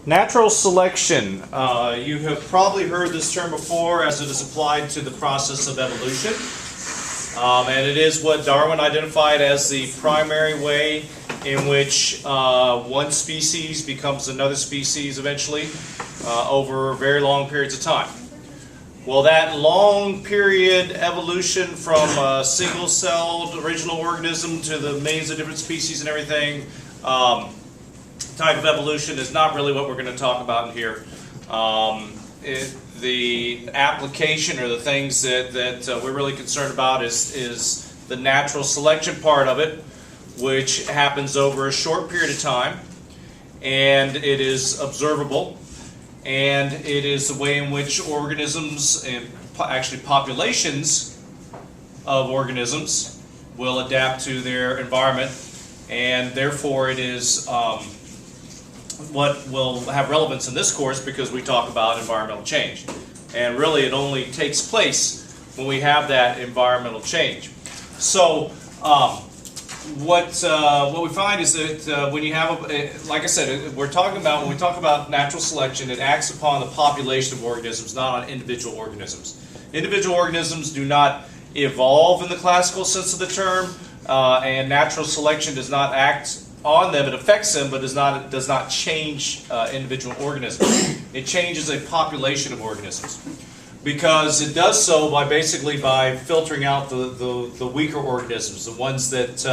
Natural selection. You have probably heard this term before as it is applied to the process of evolution. And it is what Darwin identified as the primary way in which one species becomes another species eventually over very long periods of time. Well, that long period evolution from single-celled original organism to the millions of different species and everything, type of evolution is not really what we're going to talk about in here. The application or the things that we're really concerned about is the natural selection part of it, which happens over a short period of time, and it is observable, and it is the way in which organisms, and actually populations of organisms, will adapt to their environment, and therefore it is what will have relevance in this course because we talk about environmental change. And really it only takes place when we have that environmental change. So what we find is that when you have, like I said, when we talk about natural selection, it acts upon the population of organisms, not on individual organisms. Individual organisms do not evolve in the classical sense of the term, and natural selection does not act on them. It affects them, but does not change individual organisms. It changes a population of organisms because it does so by basically by filtering out the weaker organisms, the ones that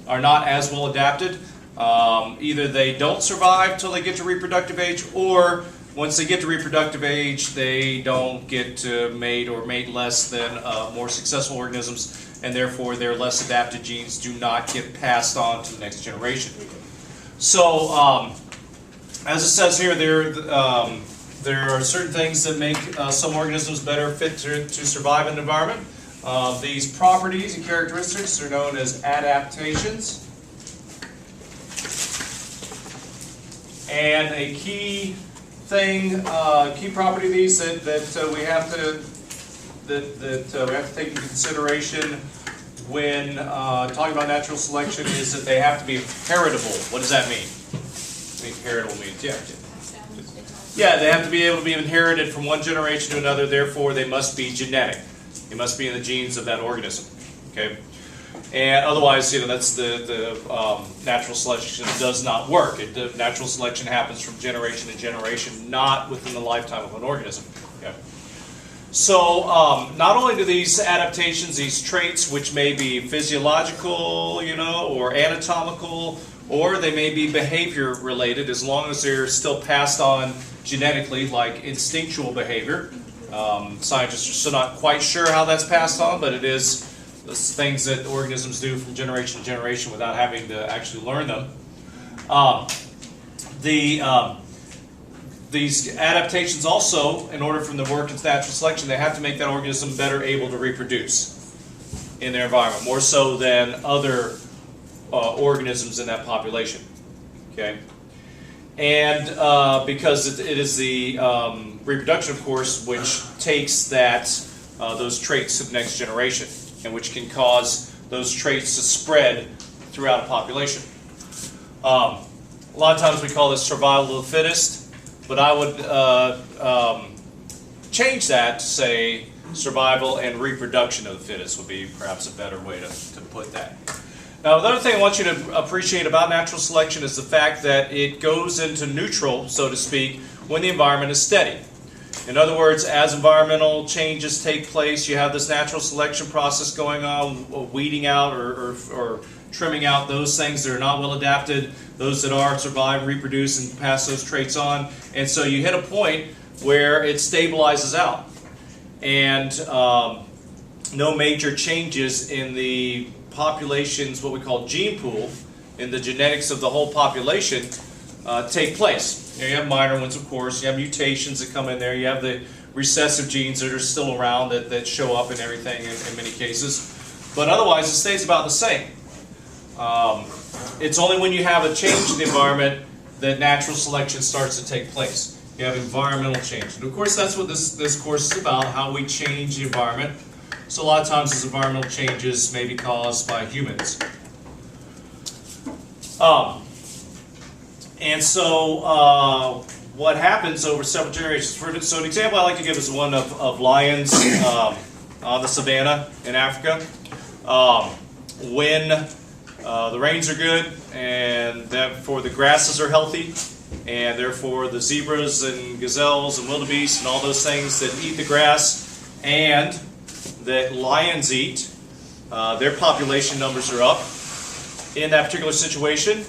are not as well adapted. Either they don't survive till they get to reproductive age, or once they get to reproductive age, they don't get to mate or mate less than more successful organisms, and therefore their less adapted genes do not get passed on to the next generation. So, as it says here, there are certain things that make some organisms better fit to survive in an environment. These properties and characteristics are known as adaptations. And a key thing, key property of these that we have to take into consideration when talking about natural selection is that they have to be heritable. What does that mean? I think heritable means, yeah, they have to be able to be inherited from one generation to another. Therefore, they must be genetic. They must be in the genes of that organism. Okay, and otherwise, that's the natural selection does not work. Natural selection happens from generation to generation, not within the lifetime of an organism. Okay. So not only do these adaptations, these traits, which may be physiological, or anatomical, or they may be behavior related, as long as they're still passed on genetically, like instinctual behavior. Scientists are still not quite sure how that's passed on, but it is things that organisms do from generation to generation without having to actually learn them. These adaptations also, in order for them to work in natural selection, they have to make that organism better able to reproduce in their environment, more so than other organisms in that population. Okay, and because it is the reproduction, of course, which takes those traits to the next generation, and which can cause those traits to spread throughout a population. A lot of times we call this survival of the fittest. But I would change that to say survival and reproduction of the fittest would be perhaps a better way to put that. Now, the other thing I want you to appreciate about natural selection is the fact that it goes into neutral, so to speak, when the environment is steady. In other words, as environmental changes take place, you have this natural selection process going on, weeding out or trimming out those things that are not well adapted, those that are survive, reproduce, and pass those traits on. And so you hit a point where it stabilizes out. And no major changes in the population's, what we call gene pool, in the genetics of the whole population, take place. You have minor ones, of course. You have mutations that come in there. You have the recessive genes that are still around that show up in everything in many cases. But otherwise, it stays about the same. It's only when you have a change in the environment that natural selection starts to take place. You have environmental change. And of course, that's what this course is about, how we change the environment. So a lot of times these environmental changes may be caused by humans. And so what happens over several generations. So an example I like to give is one of lions on the savannah in Africa. When the rains are good and therefore the grasses are healthy, and therefore the zebras and gazelles and wildebeest and all those things that eat the grass and that lions eat, their population numbers are up. In that particular situation,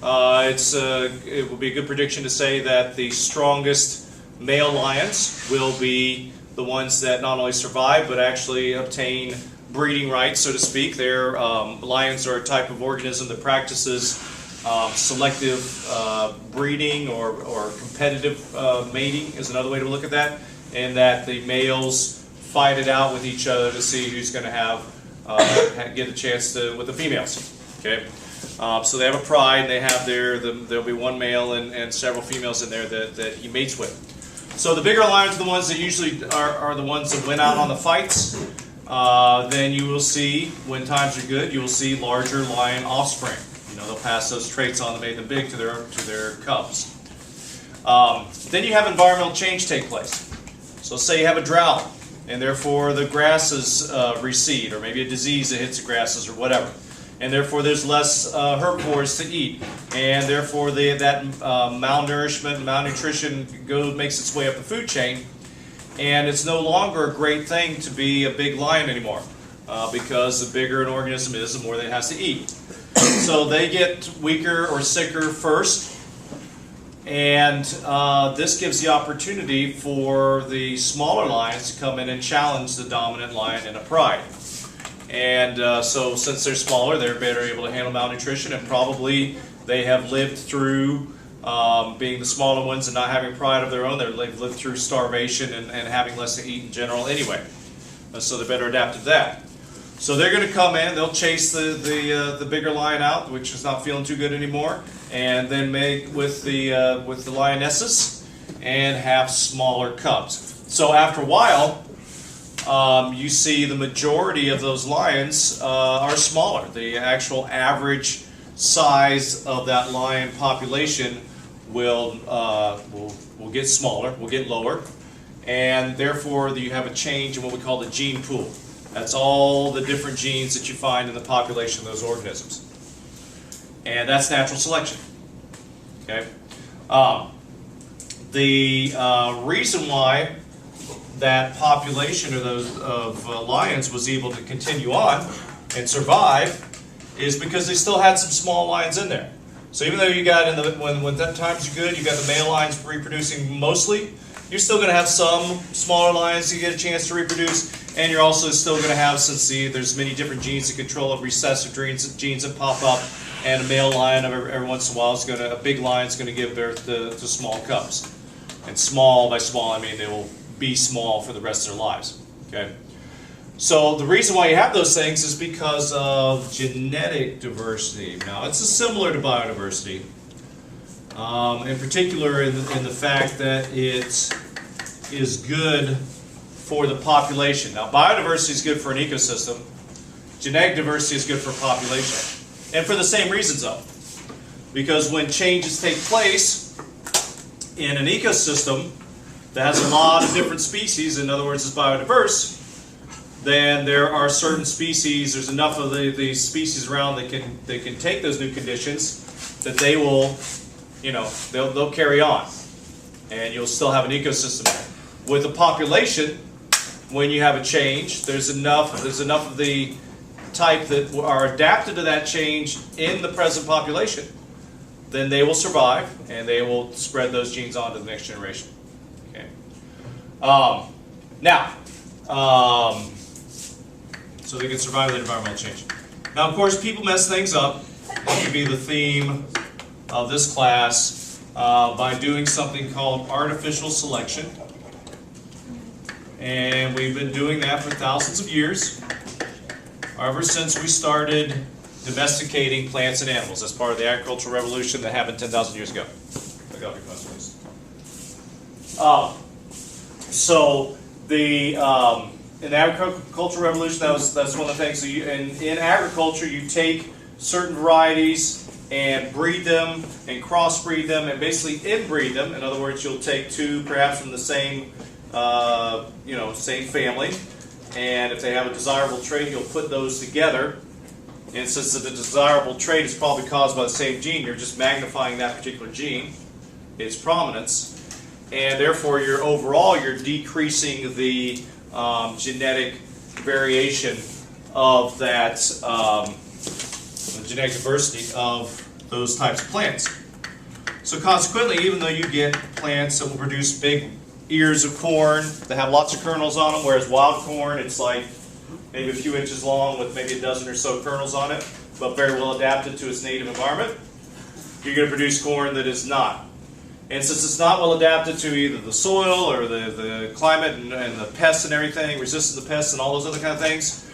it would be a good prediction to say that the strongest male lions will be the ones that not only survive but actually obtain breeding rights, so to speak. Lions are a type of organism that practices selective breeding or competitive mating is another way to look at that, and that the males fight it out with each other to see who's going to get a chance with the females. Okay, so they have a pride, and they have there'll be one male and several females in there that he mates with. So the bigger lions are the ones that usually are the ones that win out on the fights. Then you will see, when times are good, you will see larger lion offspring. They'll pass those traits on that made them big to their cubs. Then you have environmental change take place. So say you have a drought, and therefore the grasses recede, or maybe a disease that hits the grasses or whatever. And therefore there's less herbivores to eat, and therefore that malnourishment, malnutrition makes its way up the food chain, and it's no longer a great thing to be a big lion anymore, because the bigger an organism is, the more that it has to eat. So they get weaker or sicker first, and this gives the opportunity for the smaller lions to come in and challenge the dominant lion in a pride. And so since they're smaller, they're better able to handle malnutrition, and probably they have lived through being the smaller ones and not having pride of their own. They've lived through starvation and having less to eat in general anyway. So they're better adapted to that. So they're going to come in, they'll chase the bigger lion out, which is not feeling too good anymore, and then make with the lionesses and have smaller cubs. So after a while, you see the majority of those lions are smaller. The actual average size of that lion population will get smaller, will get lower, and therefore you have a change in what we call the gene pool. That's all the different genes that you find in the population of those organisms. And that's natural selection. Okay. The reason why that population of lions was able to continue on and survive is because they still had some small lions in there. So even though you got when that times are good, you got the male lions reproducing mostly, you're still going to have some smaller lions to get a chance to reproduce, and you're also still going to have, since there's many different genes that control recessive genes that pop up, and a male lion every once in a while a big lion is going to give birth to small cubs. And small, by small I mean they will be small for the rest of their lives. Okay. So the reason why you have those things is because of genetic diversity. Now it's similar to biodiversity, in particular in the fact that it is good for the population. Now biodiversity is good for an ecosystem. Genetic diversity is good for a population. And for the same reasons though. Because when changes take place in an ecosystem that has a lot of different species, in other words is biodiverse, then there are certain species, there's enough of these species around that can take those new conditions that they will, they'll carry on. And you'll still have an ecosystem there. With a population, when you have a change, there's enough of the type that are adapted to that change in the present population, then they will survive and they will spread those genes on to the next generation. Okay. So they can survive that environmental change. Now, of course, people mess things up. That could be the theme of this class by doing something called artificial selection. And we've been doing that for thousands of years, ever since we started domesticating plants and animals as part of the agricultural revolution that happened 10,000 years ago. In the agricultural revolution, that's one of the things. So in agriculture, you take certain varieties and breed them and crossbreed them and basically inbreed them. In other words, you'll take two perhaps from the same, same family, and if they have a desirable trait, you'll put those together. And since the desirable trait is probably caused by the same gene, you're just magnifying that particular gene, its prominence, and therefore you're decreasing the genetic variation of that genetic diversity of those types of plants. So consequently, even though you get plants that will produce big ears of corn that have lots of kernels on them, whereas wild corn, it's like maybe a few inches long with maybe a dozen or so kernels on it, but very well adapted to its native environment, you're going to produce corn that is not. And since it's not well adapted to either the soil or the climate and the pests and everything, resistant to pests and all those other kind of things,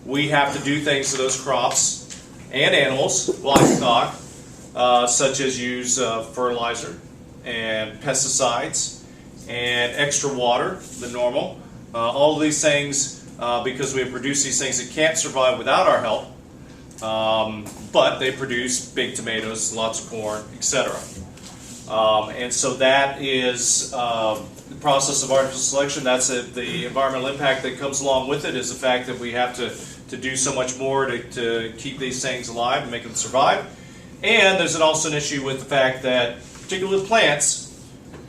we have to do things to those crops and animals, livestock, such as use fertilizer and pesticides and extra water than normal. All of these things, because we have produced these things that can't survive without our help, but they produce big tomatoes, lots of corn, etc. And so that is the process of artificial selection. That's the environmental impact that comes along with it, is the fact that we have to do so much more to keep these things alive and make them survive. And there's also an issue with the fact that, particularly with plants,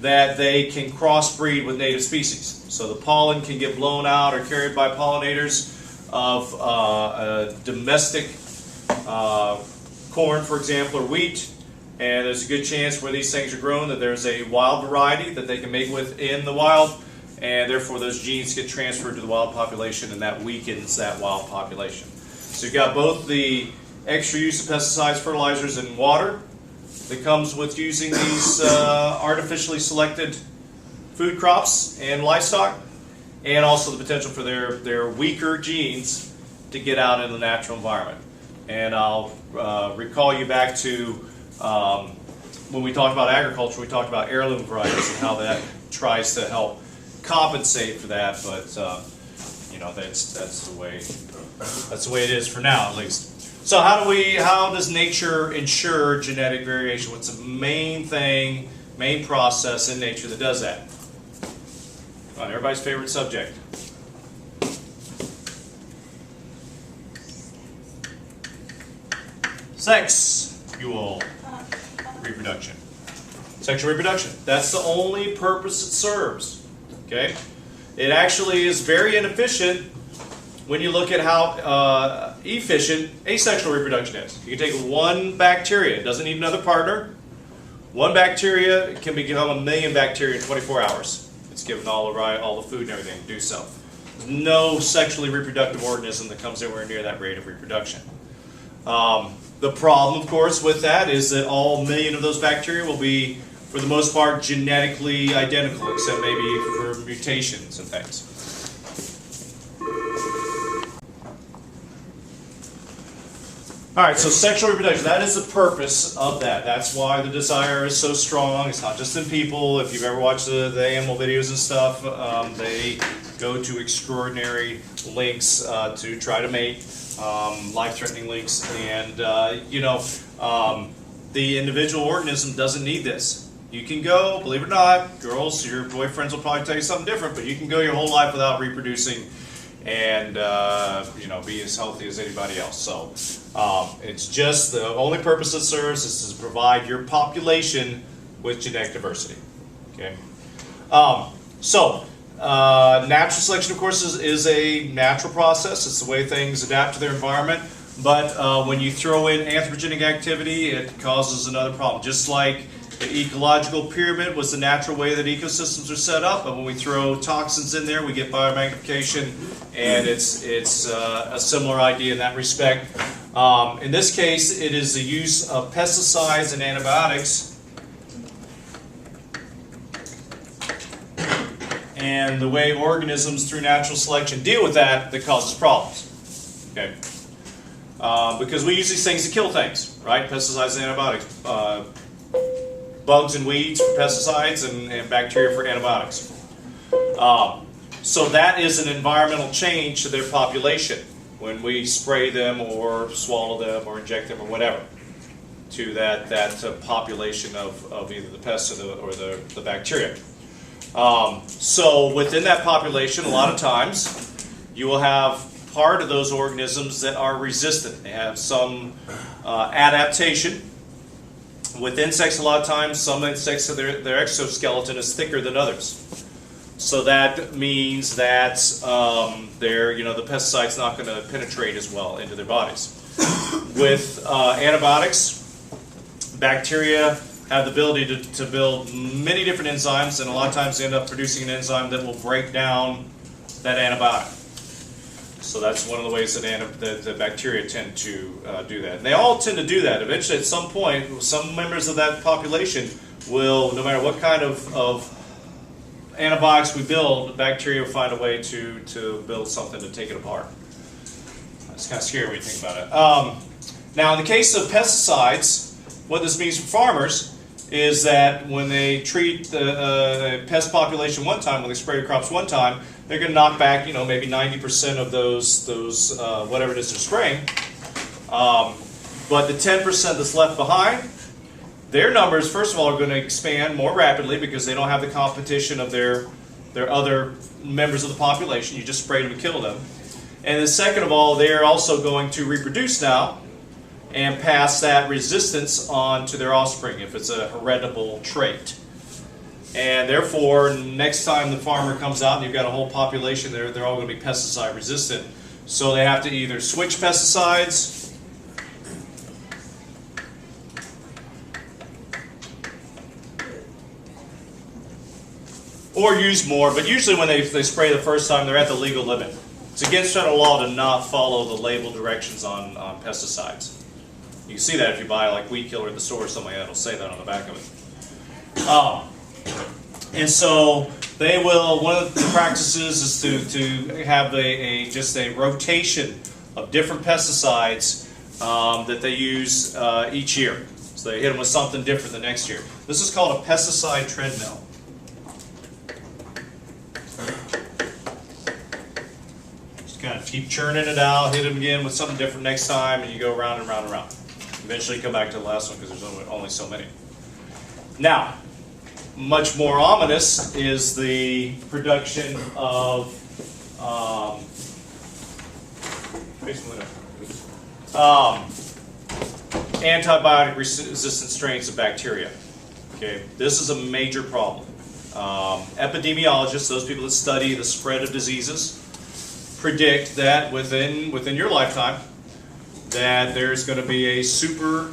that they can crossbreed with native species. So the pollen can get blown out or carried by pollinators of domestic corn, for example, or wheat. And there's a good chance where these things are grown that there's a wild variety that they can mate with in the wild, and therefore those genes get transferred to the wild population, and that weakens that wild population. So you've got both the extra use of pesticides, fertilizers, and water that comes with using these artificially selected food crops and livestock, and also the potential for their weaker genes to get out in the natural environment. And I'll recall you back to when we talked about agriculture, we talked about heirloom varieties and how that tries to help compensate for that, but that's the way it is for now, at least. So how does nature ensure genetic variation? What's the main process in nature that does that? Everybody's favorite subject. Sexual reproduction. Sexual reproduction. That's the only purpose it serves. Okay? It actually is very inefficient when you look at how efficient asexual reproduction is. You can take one bacteria, it doesn't need another partner. One bacteria can become 1 million bacteria in 24 hours. It's given all the food and everything to do so. There's no sexually reproductive organism that comes anywhere near that rate of reproduction. The problem, of course, with that is that all 1 million of those bacteria will be, for the most part, genetically identical, except maybe for mutations and things. All right, so sexual reproduction, that is the purpose of that. That's why the desire is so strong. It's not just in people. If you've ever watched the animal videos and stuff, they go to extraordinary lengths to try to mate, life-threatening lengths. And, the individual organism doesn't need this. You can go, believe it or not, girls, your boyfriends will probably tell you something different, but you can go your whole life without reproducing and be as healthy as anybody else. So it's just the only purpose it serves is to provide your population with genetic diversity. Okay. Natural selection, of course, is a natural process. It's the way things adapt to their environment. But when you throw in anthropogenic activity, it causes another problem. Just like the ecological pyramid was the natural way that ecosystems are set up, but when we throw toxins in there, we get biomagnification, and it's a similar idea in that respect. In this case, it is the use of pesticides and antibiotics, and the way organisms through natural selection deal with that causes problems. Okay, because we use these things to kill things, right? Pesticides and antibiotics. Bugs and weeds for pesticides and bacteria for antibiotics. So that is an environmental change to their population when we spray them or swallow them or inject them or whatever to that population of either the pest or the bacteria. So within that population, a lot of times you will have part of those organisms that are resistant. They have some adaptation. With insects, a lot of times, some insects, their exoskeleton is thicker than others. So that means that the pesticide's not going to penetrate as well into their bodies. With antibiotics, bacteria have the ability to build many different enzymes, and a lot of times they end up producing an enzyme that will break down that antibiotic. So that's one of the ways that the bacteria tend to do that. And they all tend to do that. Eventually, at some point, some members of that population will, no matter what kind of antibiotics we build, bacteria will find a way to build something to take it apart. It's kind of scary when you think about it. Now, in the case of pesticides, what this means for farmers is that when they treat the pest population one time, when they spray your crops one time, they're going to knock back, maybe 90% of those whatever it is they're spraying. But the 10% that's left behind, their numbers, first of all, are going to expand more rapidly because they don't have the competition of their other members of the population. You just sprayed them and killed them. And then second of all, they're also going to reproduce now and pass that resistance on to their offspring if it's a heritable trait. And therefore, next time the farmer comes out and you've got a whole population, they're all going to be pesticide resistant. So they have to either switch pesticides or use more. But usually when they spray the first time, they're at the legal limit. It's against federal law to not follow the label directions on pesticides. You can see that if you buy like weed killer at the store or something like that, it'll say that on the back of it. And so they will, one of the practices is to have just a rotation of different pesticides that they use each year. So they hit them with something different the next year. This is called a pesticide treadmill. Just kind of keep churning it out, hit them again with something different next time, and you go round and round and round. Eventually come back to the last one because there's only so many. Now, much more ominous is the production of antibiotic-resistant strains of bacteria. Okay, this is a major problem. Epidemiologists, those people that study the spread of diseases, predict that within your lifetime, that there's going to be a super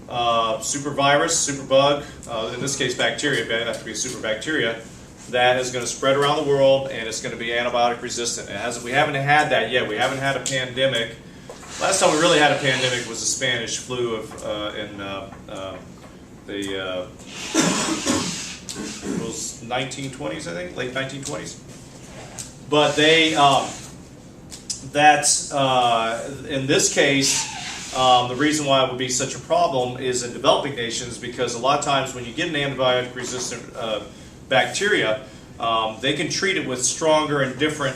virus, super bug, in this case bacteria, but it has to be a super bacteria, that is going to spread around the world and it's going to be antibiotic resistant. We haven't had that yet. We haven't had a pandemic. Last time we really had a pandemic was the Spanish flu in it was 1920s, I think, late 1920s. But in this case, the reason why it would be such a problem is in developing nations because a lot of times when you get an antibiotic-resistant bacteria, they can treat it with stronger and different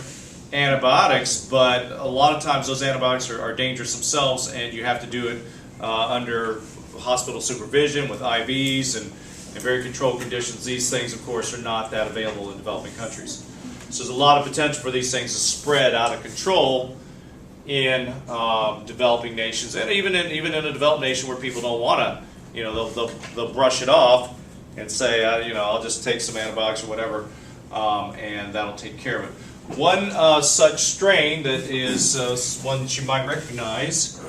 antibiotics, but a lot of times those antibiotics are dangerous themselves and you have to do it under hospital supervision with IVs and in very controlled conditions. These things, of course, are not that available in developing countries. So there's a lot of potential for these things to spread out of control in developing nations, and even in a developed nation where people don't want to, they'll brush it off and say, I'll just take some antibiotics or whatever, and that'll take care of it. One such strain that is one that you might recognize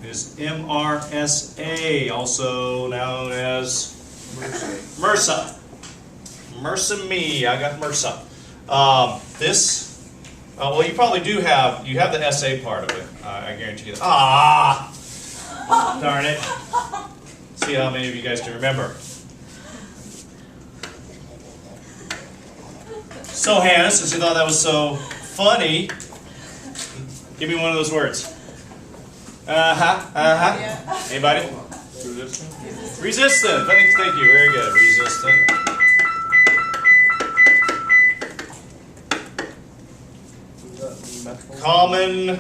is MRSA, also known as MRSA. MRSA me, I got MRSA. Well, you probably do have the SA part of it. I guarantee you. Darn it. See how many of you guys can remember. So Hannah, since you thought that was so funny, give me one of those words. Yeah. Anybody? Resistant. Resistant. Thank you. Very good. Resistant. Common.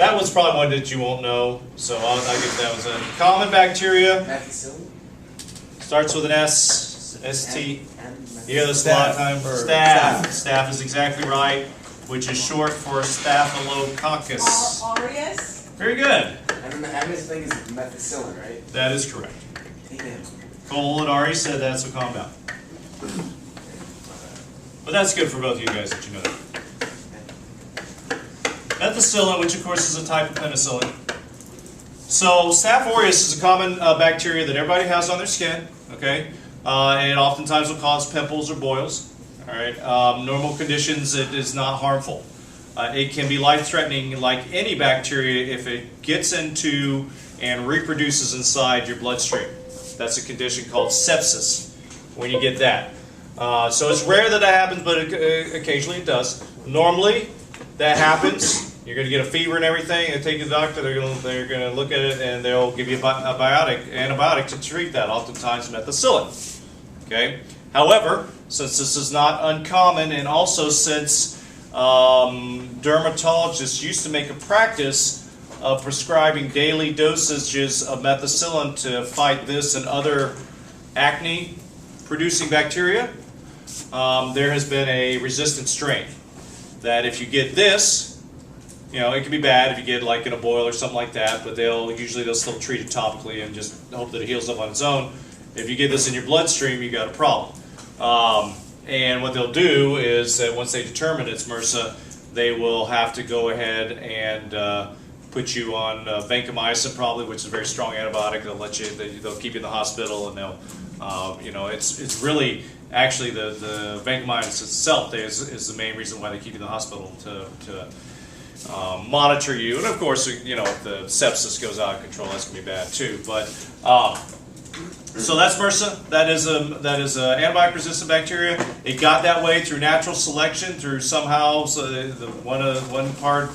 That one's probably one that you won't know, so I'll give that was a common bacteria. Methicillin? Starts with an S, S-T. You hear this a lot of times? Staph. Staph is exactly right, which is short for Staphylococcus. Aureus? Very good. And the MS thing is methicillin, right? That is correct. Damn. Cole and Ari said that's a compound. But that's good for both of you guys that you know that. Methicillin, which of course is a type of penicillin. So Staph aureus is a common bacteria that everybody has on their skin. Okay, and oftentimes will cause pimples or boils. All right, normal conditions it is not harmful. It can be life-threatening, like any bacteria, if it gets into and reproduces inside your bloodstream. That's a condition called sepsis. When you get that, so it's rare that happens, but occasionally it does. Normally, that happens. You're going to get a fever and everything, and take you to the doctor. They're going to look at it, and they'll give you a antibiotic to treat that. Oftentimes, methicillin. Okay. However, since this is not uncommon, and also since dermatologists used to make a practice of prescribing daily dosages of methicillin to fight this and other acne-producing bacteria, there has been a resistant strain that if you get this, you know, it can be bad if you get like in a boil or something like that, but they'll still treat it topically and just hope that it heals up on its own. If you get this in your bloodstream, you got a problem. And what they'll do is that once they determine it's MRSA, they will have to go ahead and put you on vancomycin, probably, which is a very strong antibiotic. They'll keep you in the hospital, and they'll, it's really actually the vancomycin itself is the main reason why they keep you in the hospital to monitor you. And of course, if the sepsis goes out of control, that's gonna be bad too. But so that's MRSA. That is a antibiotic-resistant bacteria. It got that way through natural selection, through somehow one part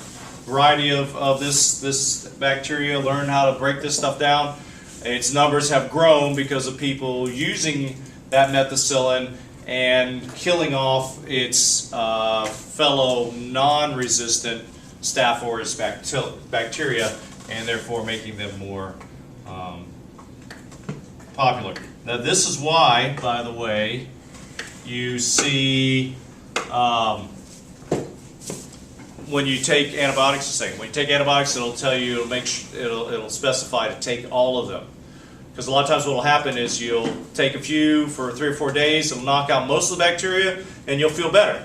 variety of this bacteria learned how to break this stuff down. Its numbers have grown because of people using that methicillin and killing off its fellow non-resistant Staph aureus bacteria, and therefore making them more popular. Now this is why, by the way, you see when you take antibiotics, when you take antibiotics, it'll tell you, it'll specify to take all of them. Because a lot of times what will happen is you'll take a few for 3 or 4 days, it'll knock out most of the bacteria, and you'll feel better.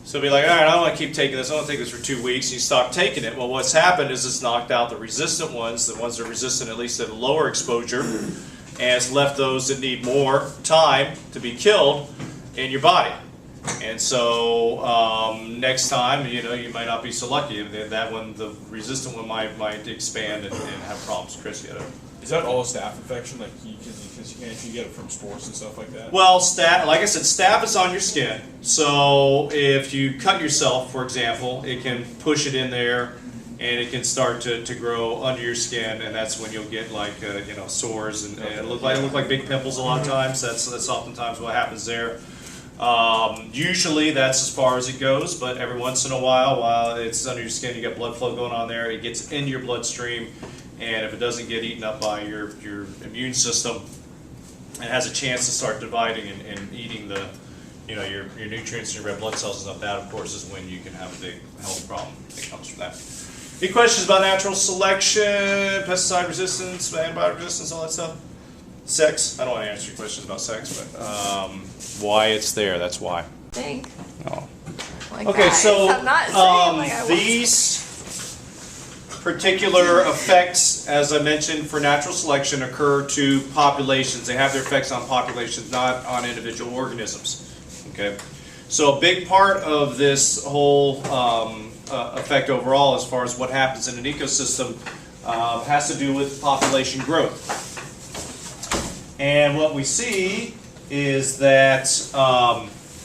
So be like, all right, I don't want to keep taking this. I don't want to take this for 2 weeks. And you stop taking it. Well, what's happened is it's knocked out the resistant ones, the ones that are resistant at least at a lower exposure, and it's left those that need more time to be killed in your body. And so next time, you might not be so lucky. That one, the resistant one, might expand and have problems. Chris, you got it. Is that all a staph infection? Like you get it from spores and stuff like that? Well, like I said, staph is on your skin. So if you cut yourself, for example, it can push it in there, and it can start to grow under your skin, and that's when you'll get like sores and it look like big pimples a lot of times. That's oftentimes what happens there. Usually that's as far as it goes, but every once in a while it's under your skin, you got blood flow going on there, it gets into your bloodstream, and if it doesn't get eaten up by your immune system, it has a chance to start dividing and eating the your nutrients and your red blood cells and stuff. That of course is when you can have a big health problem that comes from that. Any questions about natural selection, pesticide resistance, antibiotic resistance, all that stuff? Sex? I don't want to answer your questions about sex, but why it's there, that's why. Think. Oh. Like Okay, guys, so I'm not saying like I these particular effects, as I mentioned, for natural selection occur to populations. They have their effects on populations, not on individual organisms. Okay, so a big part of this whole effect overall, as far as what happens in an ecosystem, has to do with population growth. And what we see is that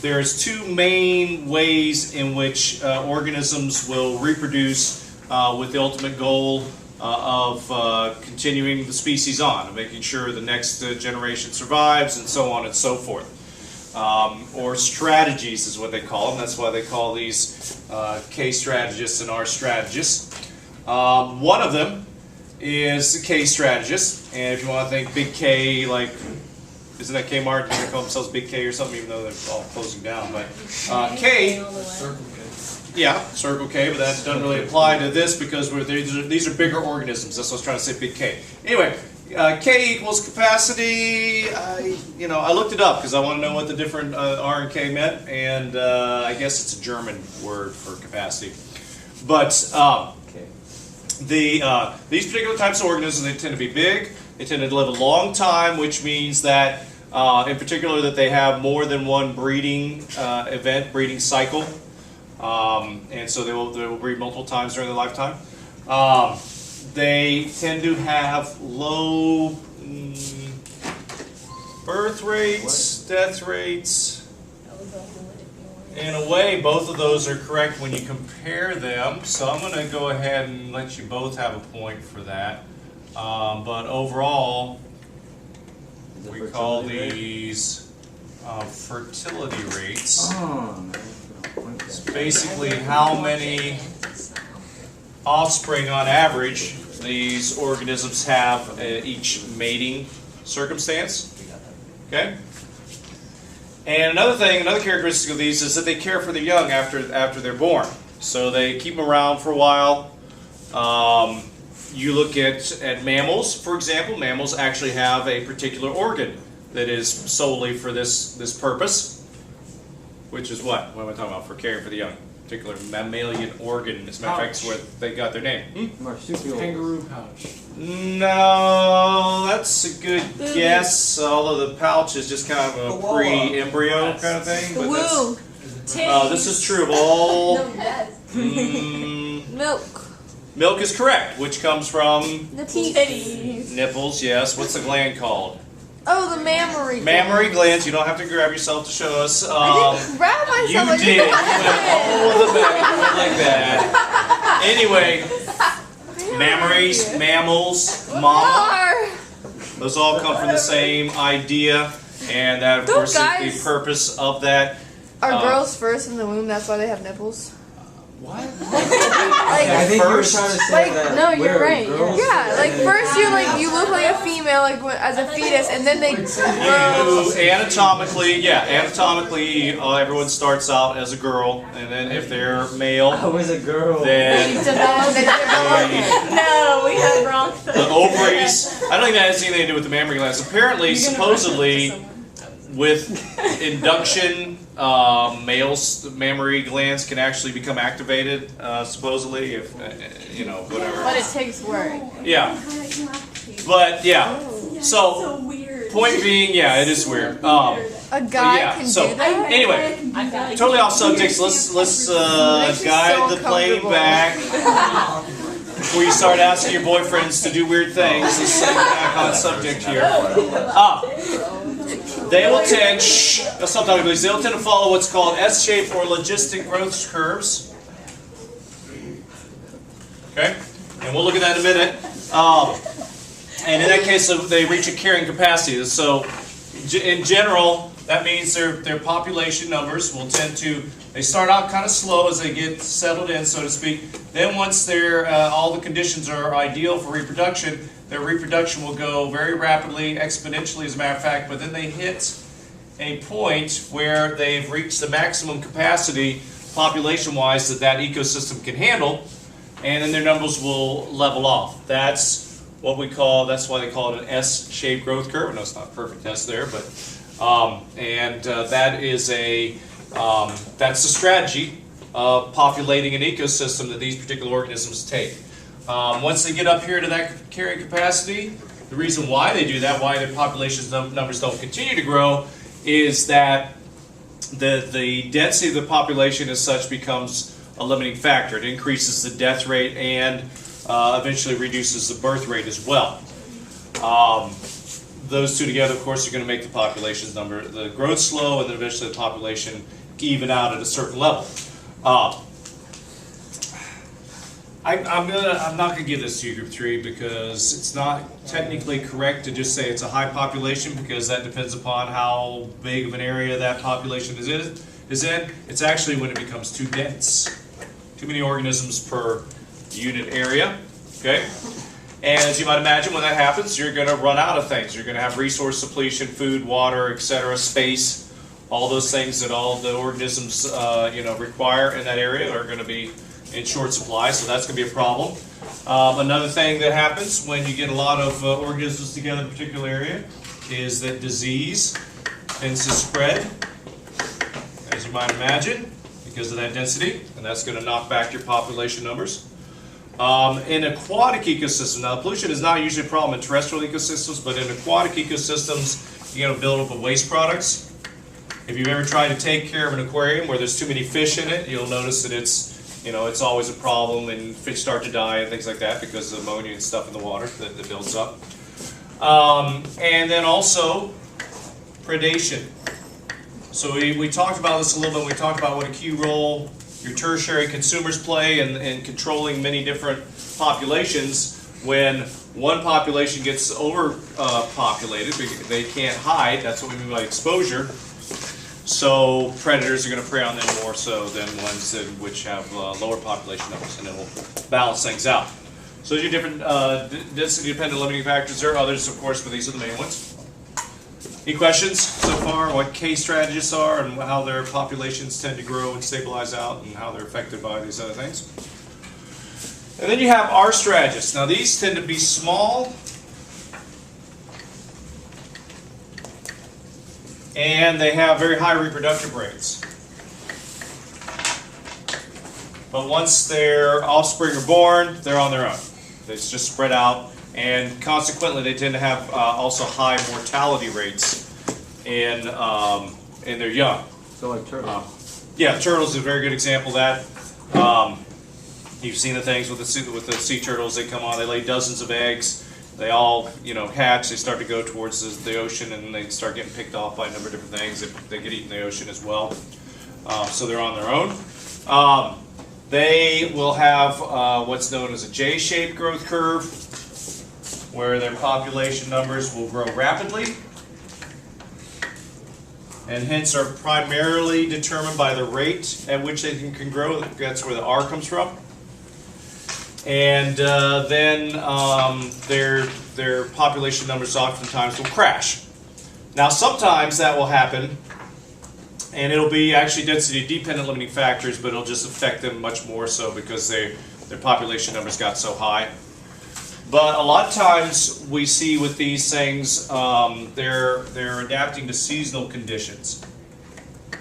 there's 2 main ways in which organisms will reproduce with the ultimate goal of continuing the species on, making sure the next generation survives, and so on and so forth. Or strategies is what they call them. That's why they call these K strategists and R strategists. One of them is the K strategist, and if you want to think Big K, like, isn't that Kmart? They call themselves Big K or something, even though they're all closing down. But K, yeah, Circle K, but that doesn't really apply to this because these are bigger organisms. That's what I was trying to say, Big K. Anyway, K equals capacity. I looked it up because I want to know what the different R and K meant, and I guess it's a German word for capacity. But these particular types of organisms, they tend to be big. They tend to live a long time, which means that, in particular, that they have more than one breeding breeding cycle, and so they will breed multiple times during their lifetime. They tend to have low birth rates, death rates. In a way, both of those are correct when you compare them. So I'm going to go ahead and let you both have a point for that. But overall, we call these fertility rates. It's basically how many offspring on average these organisms have at each mating circumstance. Okay? And another characteristic of these is that they care for the young after they're born. So they keep them around for a while. You look at mammals, for example. Mammals actually have a particular organ that is solely for this purpose, which is what? What am I talking about? For caring for the young. Particular mammalian organ. As a matter of fact, it's where they got their name. Marsupial. Kangaroo pouch. No, that's a good guess. Although the pouch is just kind of a pre-embryo kind of thing. But Woo. this is true of all. Milk. Milk is correct, which comes from Titties. nipples. Yes. What's the gland called? Oh, the mammary. Mammary glands. You don't have to grab yourself to show us. I didn't grab You myself. I did. You went all the back. You went like that. Anyway, mammaries, mammals, mama. Those all come from the same idea, and that, of course, is the purpose of that. Are girls first in the womb? That's why they have nipples. What? I think you were trying to say Like, that. no, you're we're right. girls. Yeah, like first you look like a female, like as a fetus, and then they grow. Anatomically, everyone starts out as a girl, and then if they're male, I was a girl. then No, we have wrong thing. the ovaries. I don't think that has anything to do with the mammary glands. Apparently, supposedly, with induction, males' mammary glands can actually become activated. Supposedly, if whatever. But it takes work. Yeah, but yeah. So, So weird. point being, yeah, it is weird. A guy yeah, can so- do that. Anyway, I feel like totally off subject. So let's Makes me guide so the plane uncomfortable. back before you start asking your boyfriends to do weird things. Let's stay back on subject here. They will tend. Stop talking, please. They will tend to follow what's called S-shaped or logistic growth curves. Okay, and we'll look at that in a minute. And in that case, they reach a carrying capacity. So, in general, that means their population numbers will tend to. They start out kind of slow as they get settled in, so to speak. Then, once all the conditions are ideal for reproduction, their reproduction will go very rapidly, exponentially, as a matter of fact. But then they hit a point where they've reached the maximum capacity, population-wise, that ecosystem can handle, and then their numbers will level off. That's what we call. That's why they call it an S-shaped growth curve. I know it's not a perfect S there, but that is that's the strategy of populating an ecosystem that these particular organisms take. Once they get up here to that carrying capacity, the reason why they do that, why their population numbers don't continue to grow, is that the density of the population as such becomes a limiting factor. It increases the death rate and eventually reduces the birth rate as well. Those two together, of course, are going to make the population's number, the growth slow, and then eventually the population even out at a certain level. I'm not gonna give this to you, Group 3, because it's not technically correct to just say it's a high population, because that depends upon how big of an area that population is in. It's actually when it becomes too dense, too many organisms per unit area. Okay? And as you might imagine, when that happens, you're going to run out of things. You're going to have resource depletion, food, water, etc., space, all those things that all the organisms require in that area are going to be in short supply, so that's going to be a problem. Another thing that happens when you get a lot of organisms together in a particular area is that disease tends to spread, as you might imagine, because of that density, and that's going to knock back your population numbers. In aquatic ecosystems, now pollution is not usually a problem in terrestrial ecosystems, but in aquatic ecosystems, you're going to build up with waste products. If you've ever tried to take care of an aquarium where there's too many fish in it, you'll notice that it's always a problem and fish start to die and things like that because of ammonia and stuff in the water that builds up. And then also predation. So we talked about this a little bit. We talked about what a key role your tertiary consumers play in controlling many different populations. When one population gets overpopulated, they can't hide. That's what we mean by exposure. So predators are going to prey on them more so than ones which have lower population numbers, and it will balance things out. So these are different density-dependent limiting factors. There are others, of course, but these are the main ones. Any questions so far? What case strategists are and how their populations tend to grow and stabilize out and how they're affected by these other things? And then you have R strategists. Now these tend to be small and they have very high reproductive rates. But once their offspring are born, they're on their own. It's just spread out, and consequently they tend to have also high mortality rates in their young. So like turtles. Yeah, turtles is a very good example of that. You've seen the things with the sea turtles. They come on, they lay dozens of eggs. They all, hatch. They start to go towards the ocean, and they start getting picked off by a number of different things. They get eaten in the ocean as well. So they're on their own. They will have what's known as a J-shaped growth curve, where their population numbers will grow rapidly, and hence are primarily determined by the rate at which they can grow. That's where the R comes from. And then their population numbers oftentimes will crash. Now sometimes that will happen, and it'll be actually density dependent limiting factors, but it'll just affect them much more so because their population numbers got so high. But a lot of times we see with these things, they're adapting to seasonal conditions.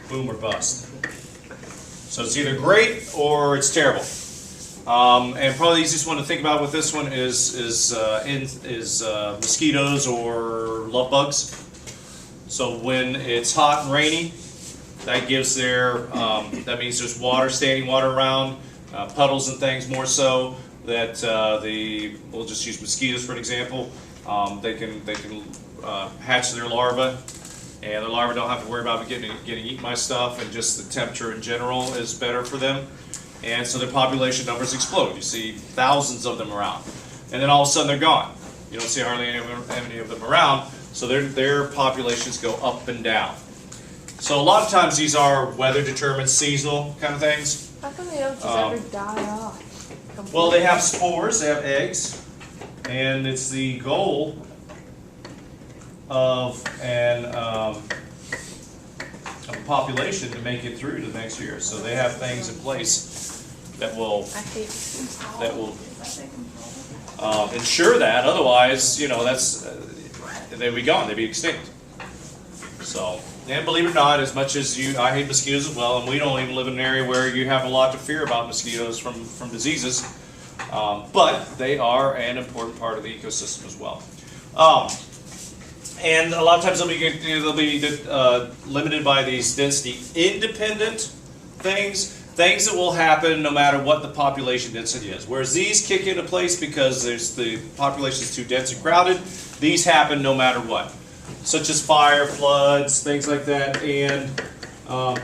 Boom or bust. So it's either great or it's terrible. And probably the easiest one to think about with this one is mosquitoes or love bugs. So when it's hot and rainy, that gives that means there's standing water around, puddles and things more so. That we'll just use mosquitoes for an example. They can hatch their larvae, and the larvae don't have to worry about getting eaten by stuff, and just the temperature in general is better for them. And so their population numbers explode. You see thousands of them around. And then all of a sudden they're gone. You don't see hardly any of them around, so their populations go up and down. So a lot of times these are weather-determined, seasonal kind of things. How come they don't just ever die off? Well, they have spores, they have eggs, and it's the goal of a population to make it through to the next year. So they have things in place that will ensure that. Otherwise, they'd be gone. They'd be extinct. So, and believe it or not, as much as I hate mosquitoes as well, and we don't even live in an area where you have a lot to fear about mosquitoes from diseases, but they are an important part of the ecosystem as well. And a lot of times they'll be limited by these density-independent things that will happen no matter what the population density is. Whereas these kick into place because the population is too dense and crowded. These happen no matter what, such as fire, floods, things like that, and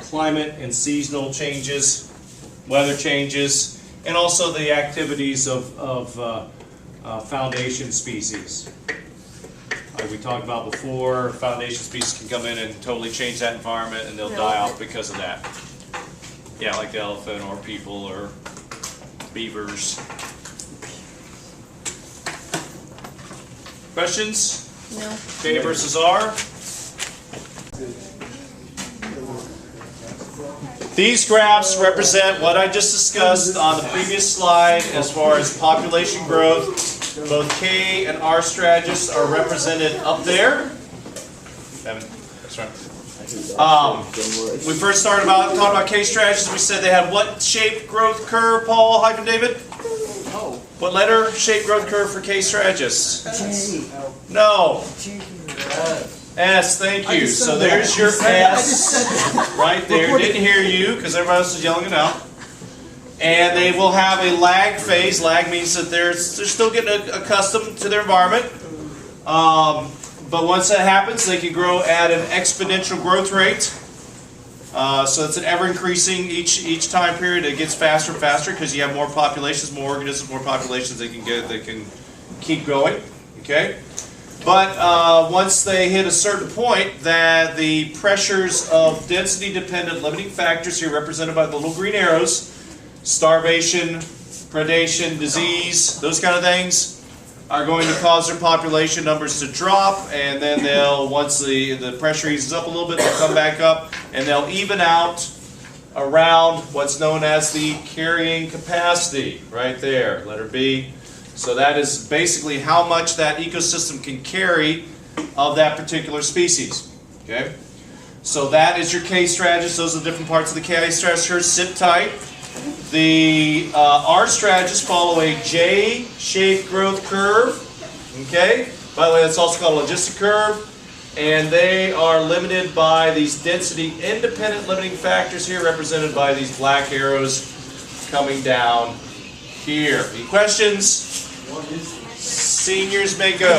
climate and seasonal changes, weather changes, and also the activities of foundation species. Like we talked about before, foundation species can come in and totally change that environment, and they'll die out because of that. Yeah, like the elephant or people or beavers, Questions? No. K versus R. These graphs represent what I just discussed on the previous slide as far as population growth. Both K and R strategies are represented up there. Evan, that's right. We first talked about K strategies. We said they had what shaped growth curve, Paul hyphen David? What letter shaped growth curve for K strategists? No. S, thank you. So there's your S right there. Didn't hear you because everybody else was yelling it out. And they will have a lag phase. Lag means that they're still getting accustomed to their environment. But once that happens, they can grow at an exponential growth rate. So it's an ever increasing each time period. It gets faster and faster because you have more populations, more organisms, more populations they can keep going. Okay. But once they hit a certain point, that the pressures of density-dependent limiting factors here represented by the little green arrows, starvation, predation, disease, those kind of things, are going to cause their population numbers to drop, and then once the pressure eases up a little bit, they'll come back up, and they'll even out around what's known as the carrying capacity, right there, letter B. So that is basically how much that ecosystem can carry of that particular species. Okay? So that is your K strategist. Those are the different parts of the K strategist. Sit tight. The R strategists follow a J-shaped growth curve. Okay? By the way, that's also called a logistic curve. And they are limited by these density-independent limiting factors here, represented by these black arrows coming down here. Any questions? Seniors may go.